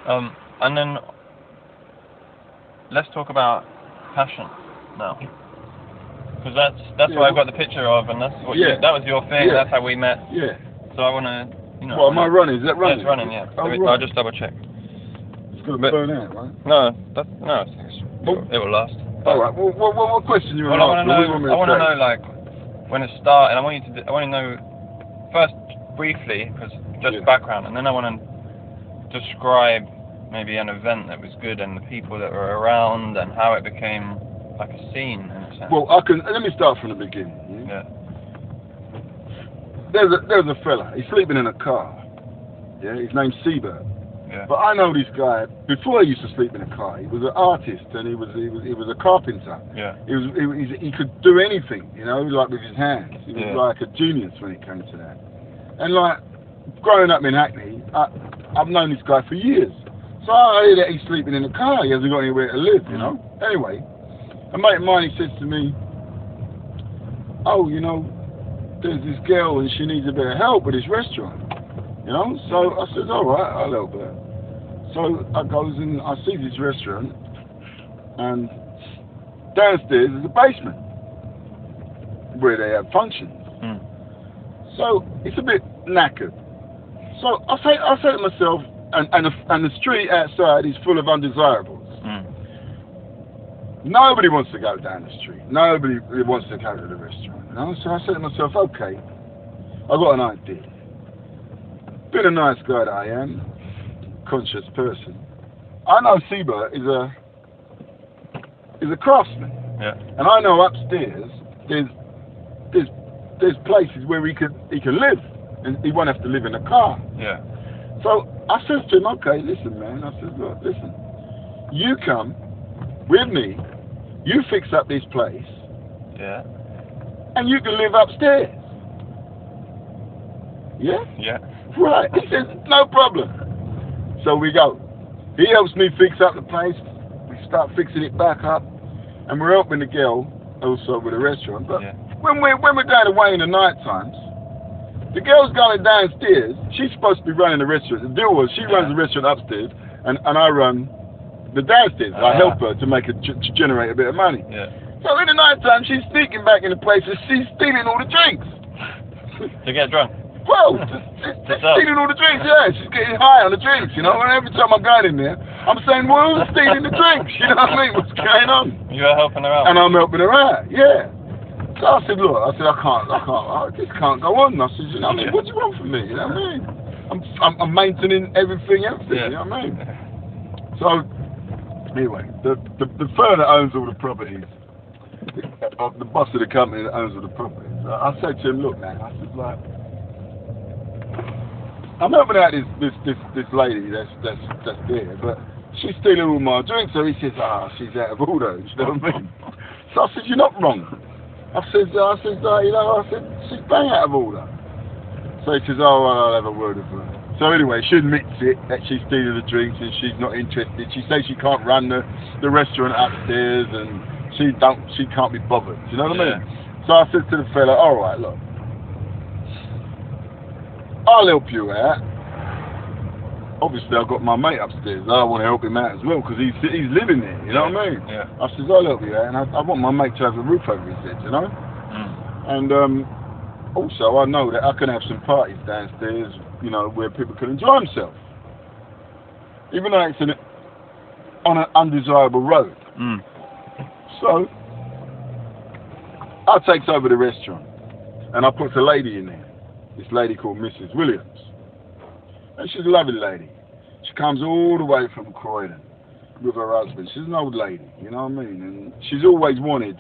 And then let's talk about passion now, because that's what I've got the picture of, and that's what that was your thing. That's how we met. Yeah. So I want to, you know. What am I running? Is that running? That's running, yeah. Oh, I'll just double check. It's going to burn out, right? No, it will last. All right. Well, what question you want to ask? I want to know, like, when it started. I want to know first briefly, because just background, and then I want to describe maybe an event that was good and the people that were around and how it became like a scene in a sense. Well, let me start from the beginning. Yeah. There's a fella. He's sleeping in a car. Yeah. His name's Seabird. Yeah. But I know this guy. Before he used to sleep in a car, he was an artist and he was a carpenter. Yeah. He could do anything, you know, like with his hands. He was like a genius when it came to that. And like growing up in Hackney, I've known this guy for years. So I hear that he's sleeping in a car. He hasn't got anywhere to live, you know. Anyway, a mate of mine, he says to me, "Oh, you know, there's this girl and she needs a bit of help with this restaurant." You know, so I said, "All right, I'll help her." So I goes and I see this restaurant, and downstairs is a basement where they have functions. So it's a bit knackered. So I say to myself, and the street outside is full of undesirables. Nobody wants to go down the street. Nobody wants to go to the restaurant. You know? So I said to myself, okay, I've got an idea. Being a nice guy that I am, conscious person, I know Seabird is a craftsman. Yeah. And I know upstairs there's places where he can live and he won't have to live in a car. Yeah. So I said to him, okay, listen, man. I said, look, listen, you come with me, you fix up this place, and you can live upstairs. Yeah? Yeah. Right. He says, no problem. So we go. He helps me fix up the place. We start fixing it back up, and we're helping the girl also with the restaurant. But when we're going away in the night times, the girl's going downstairs. She's supposed to be running the restaurant. The deal was she runs the restaurant upstairs, and I run the downstairs. I help her to make to generate a bit of money. Yeah. So in the night time, she's sneaking back in the place and she's stealing all the drinks. To get drunk. Well, she's stealing all the drinks. Yeah, she's getting high on the drinks. You know, and every time I go in there, I'm saying, "Well, who's stealing the drinks?" You know what I mean? What's going on? You're helping her out. And I'm helping her out. Yeah. So I said, look, I just can't go on. I said, you know what I mean, what do you want from me? You know what I mean? I'm maintaining everything else, you know what I mean? So, anyway, the fella that owns all the properties, the boss of the company that owns all the properties, I said to him, look, man, I said, like, I'm helping out this lady that's there, but she's stealing all my drinks. So he says, she's out of order, you know what I mean? So I said, you're not wrong. I said, she's bang out of order. So he says, oh, well, I'll have a word with her. So anyway, she admits it, that she's stealing the drinks and she's not interested. She says she can't run the restaurant upstairs and she can't be bothered. Do you know what I mean? So I said to the fella, all right, look, I'll help you out. Obviously, I've got my mate upstairs. I want to help him out as well because he's living there. You know what I mean? Yeah. I said, I'll help you out, and I want my mate to have a roof over his head. You know. And also, I know that I can have some parties downstairs. You know, where people can enjoy themselves, even though it's on an undesirable road. So I takes over the restaurant, and I puts a lady in there. This lady called Mrs. Williams. And she's a lovely lady. She comes all the way from Croydon with her husband. She's an old lady, you know what I mean? And she's always wanted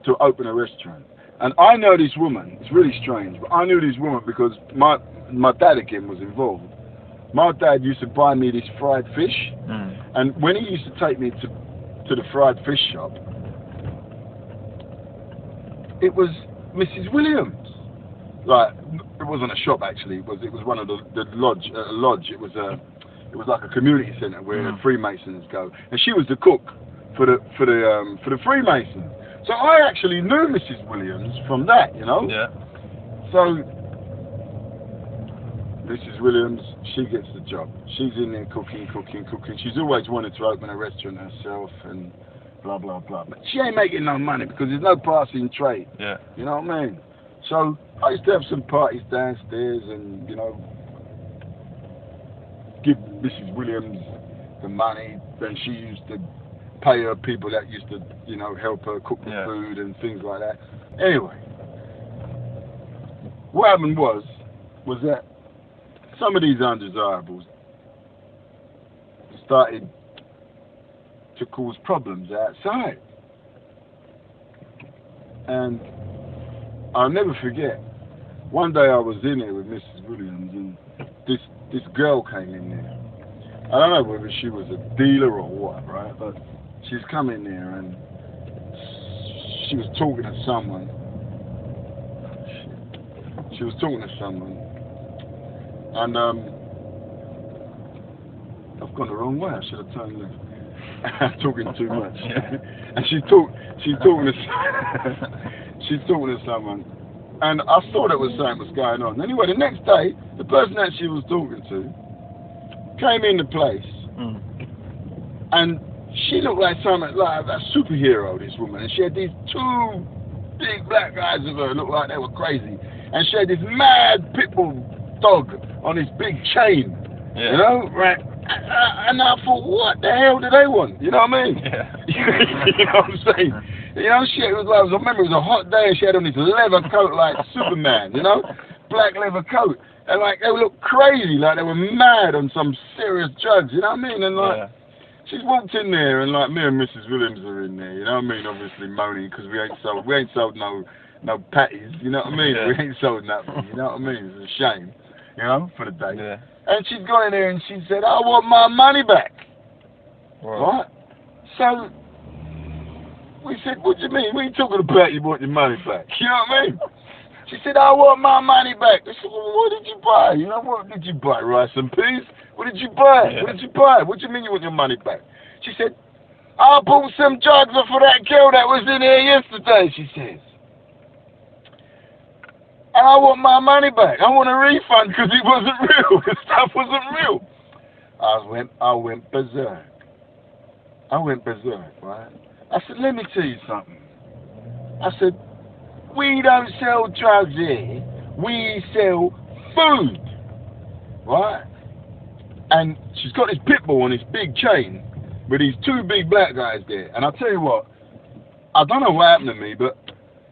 to open a restaurant. And I know this woman, it's really strange, but I knew this woman because my dad again was involved. My dad used to buy me this fried fish, and when he used to take me to the fried fish shop, it was Mrs. Williams. Like, it wasn't a shop actually. It was one of the lodge. It was like a community centre where the Freemasons go, and she was the cook for the Freemasons. So I actually knew Mrs. Williams from that, you know. Yeah. So Mrs. Williams, she gets the job. She's in there cooking. She's always wanted to open a restaurant herself and blah, blah, blah. But she ain't making no money because there's no passing trade. Yeah. You know what I mean? So I used to have some parties downstairs and, you know, give Mrs. Williams the money. Then she used to pay her people that used to, you know, help her cook the food and things like that. Anyway, what happened was that some of these undesirables started to cause problems outside. And I'll never forget, one day I was in there with Mrs. Williams and this girl came in there. I don't know whether she was a dealer or what, right? But she's come in there and she was talking to someone. She was talking to someone. And I've gone the wrong way. I should have turned left. I'm talking too much. And she's talking to someone. And I thought it was something was going on. Anyway, the next day, the person that she was talking to came into place. And she looked like something like a superhero, this woman. And she had these two big black guys of her, looked like they were crazy. And she had this mad pit bull dog on this big chain, you know, right? And I thought, what the hell do they want? You know what I mean? Yeah. You know what I'm saying? You know, shit, it was like, I remember it was a hot day and she had on this leather coat like Superman, you know? Black leather coat. And like, they looked crazy, like they were mad on some serious drugs, you know what I mean? And like, she's walked in there and like, me and Mrs. Williams are in there, you know what I mean? Obviously moaning because we ain't sold no patties, you know what I mean? We ain't sold nothing, you know what I mean? It's a shame, you know, for the day. Yeah. And she's gone in there and she said, I want my money back. Right? So, we said, what do you mean? What are you talking about you want your money back? You know what I mean? She said, I want my money back. I said, well, what did you buy? You know, what did you buy? Rice and peas? What did you buy? What did you buy? What do you mean you want your money back? She said, I bought some drugs off of that girl that was in here yesterday, she says. And I want my money back. I want a refund because it wasn't real. The stuff wasn't real. I went berserk. I went berserk, right? I said, let me tell you something. I said, we don't sell drugs here. We sell food, right? And she's got this pit bull on this big chain with these two big black guys there. And I'll tell you what, I don't know what happened to me, but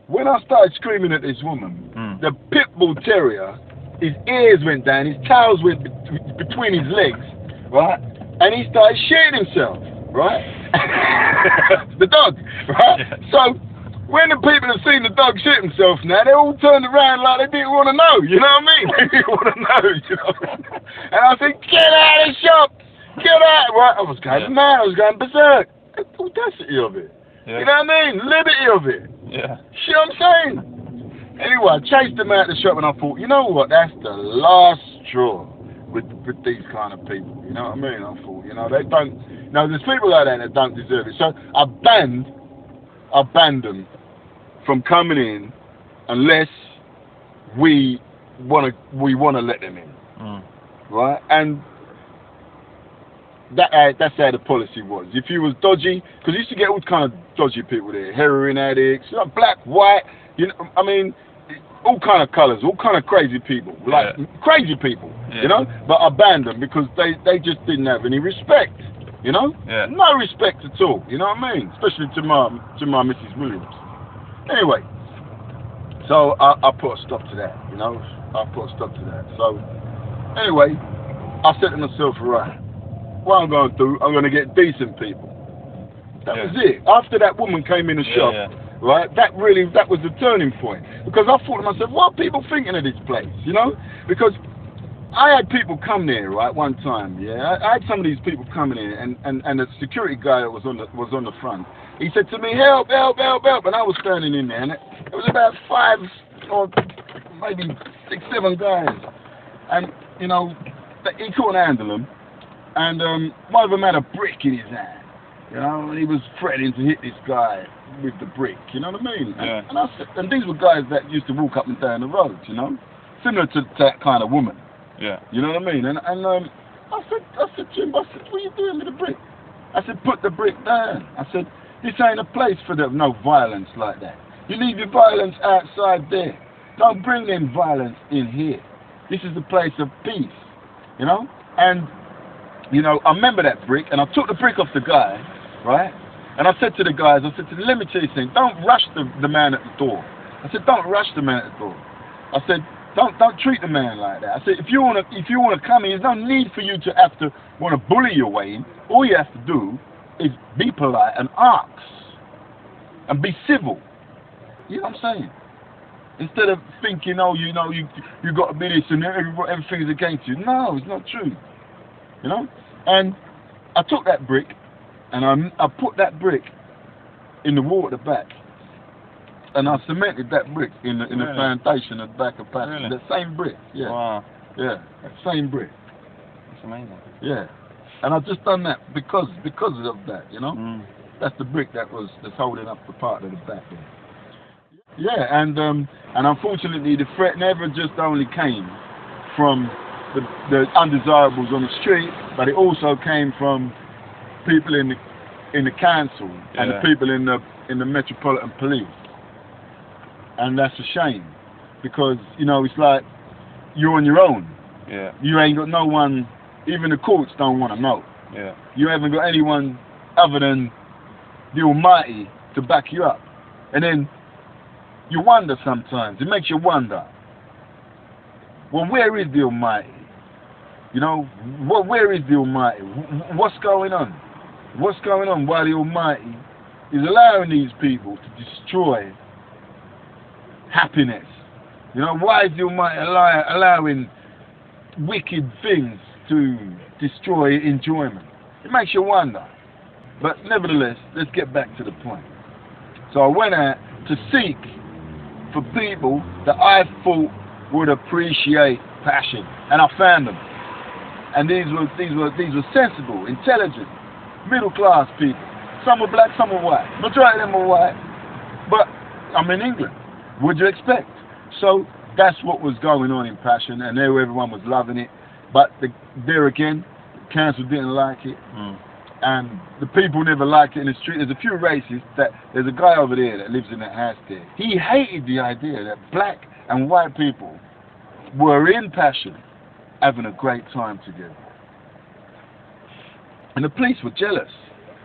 when I started screaming at this woman, the pit bull terrier, his ears went down, his tails went between his legs, right? And he started shitting himself, right? The dog, right? Yeah. So when the people have seen the dog shit himself now, they all turned around like they didn't want to know, you know what I mean? They didn't want to know, you know. And I said, get out of the shop, get out. Right? I was going mad, I was going berserk. The audacity of it. You know what I mean? Liberty of it. Yeah. See what I'm saying? Anyway I chased them out of the shop and I thought, you know what, that's the last straw with these kind of people. You know what I mean? I thought, you know, they don't, you know, there's people like that don't deserve it. So I banned them from coming in unless we wanna let them in. Right? And that's how the policy was. If you was dodgy, because you used to get all kind of dodgy people there, heroin addicts, you know, black, white, you know, I mean, all kind of colours, all kind of crazy people, like crazy people, you know. But I banned them because they just didn't have any respect, you know. No respect at all, you know what I mean? Especially to my Mrs. Williams. Anyway, so I put a stop to that, you know. I put a stop to that. So anyway, I said to myself, right, what I'm going to do, I'm going to get decent people. That was it. After that woman came in the shop, right, that was the turning point. Because I thought to myself, what are people thinking of this place, you know? Because I had people come there, right, one time, I had some of these people coming in, and the security guy that was on the front, he said to me, help, help, help, help, and I was standing in there, and it was about 5 or maybe 6, 7 guys, and, you know, he couldn't handle them. And one of them had a brick in his hand, you know, and he was threatening to hit this guy with the brick, you know what I mean? And I said, and these were guys that used to walk up and down the road, you know, similar to that kind of woman, Yeah. You know what I mean? And I said, Jim, what are you doing with the brick? I said, put the brick down. I said, this ain't a place for no violence like that. You leave your violence outside there. Don't bring in violence in here. This is a place of peace, you know? And, you know, I remember that brick, and I took the brick off the guy, right? And I said to the guys, I said to them, let me tell you something, don't rush the man at the door. I said, don't rush the man at the door. I said, don't treat the man like that. I said, if you wanna come in, there's no need for you to have to wanna bully your way in. All you have to do is be polite and ask. And be civil. You know what I'm saying? Instead of thinking, oh, you know, you got to be this and everything's against you. No, it's not true. You know? And I took that brick and I put that brick in the wall at the back. And I cemented that brick in the foundation at the back of Passion. Really? The same brick. Yeah. Wow. Yeah. That same brick. That's amazing. Yeah. And I've just done that because of that, you know? Mm. That's the brick that's holding up the part of the back there. Yeah, and unfortunately the threat never just only came from the undesirables on the street, but it also came from people in the council and the people in the Metropolitan Police. And that's a shame, because you know it's like you're on your own. Yeah. You ain't got no one. Even the courts don't want to know. Yeah. You haven't got anyone other than the Almighty to back you up. And then you wonder sometimes. It makes you wonder. Well, where is the Almighty? You know, where is the Almighty? What's going on? What's going on? Why the Almighty is allowing these people to destroy happiness? You know, why is the Almighty allowing wicked things to destroy enjoyment? It makes you wonder. But nevertheless, let's get back to the point. So I went out to seek for people that I thought would appreciate passion, and I found them. And these were sensible, intelligent, middle-class people. Some were black, some were white. Majority of them were white. But I'm in England. What'd you expect? So that's what was going on in Passion, and there everyone was loving it. But there again, the council didn't like it. Mm. And the people never liked it in the street. There's a few racists there's a guy over there that lives in that house there. He hated the idea that black and white people were in Passion having a great time together. And the police were jealous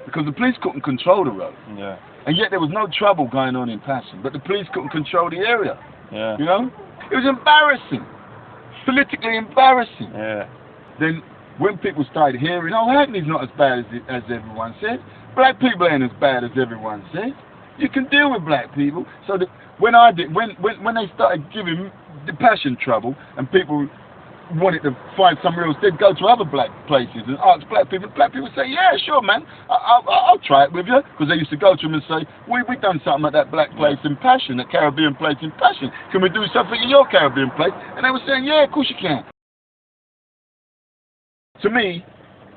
because the police couldn't control the road. Yeah. And yet there was no trouble going on in Passion, but the police couldn't control the area. Yeah. You know? It was embarrassing. Politically embarrassing. Yeah. Then when people started hearing, oh, Hackney's not as bad as everyone says. Black people ain't as bad as everyone says. You can deal with black people. So that when they started giving the Passion trouble and people wanted to find somewhere else, they'd go to other black places and ask black people. Black people say, yeah, sure, man, I'll try it with you. Because they used to go to them and say, we done something at that black place in Passion, that Caribbean place in Passion. Can we do something in your Caribbean place? And they were saying, yeah, of course you can. To me,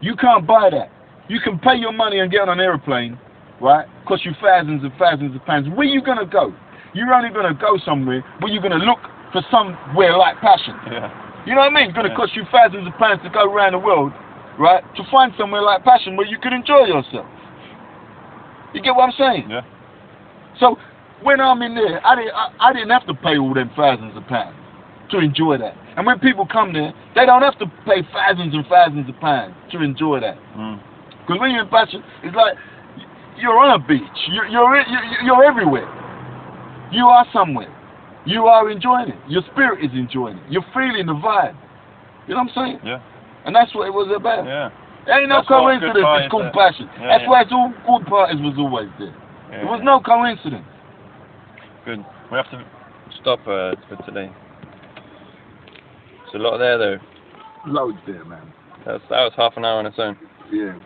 you can't buy that. You can pay your money and get on an aeroplane, right? Cost you thousands and thousands of pounds. Where you gonna go? You're only gonna go somewhere where you're gonna look for somewhere like Passion. Yeah. You know what I mean? It's gonna cost you thousands of pounds to go around the world, right? To find somewhere like Passion where you can enjoy yourself. You get what I'm saying? Yeah. So when I'm in there, I didn't have to pay all them thousands of pounds to enjoy that. And when people come there, they don't have to pay thousands and thousands of pounds to enjoy that. Because when you're in Passion, it's like you're on a beach. You're everywhere. You are somewhere. You are enjoying it. Your spirit is enjoying it. You're feeling the vibe. You know what I'm saying? Yeah. And that's what it was about. Yeah. There ain't no coincidence it's called Passion. Yeah, that's why it's all good parties was always there. Yeah. There was no coincidence. Good. We have to stop for today. There's a lot there though. Loads there, man. That was half an hour on its own. Yeah.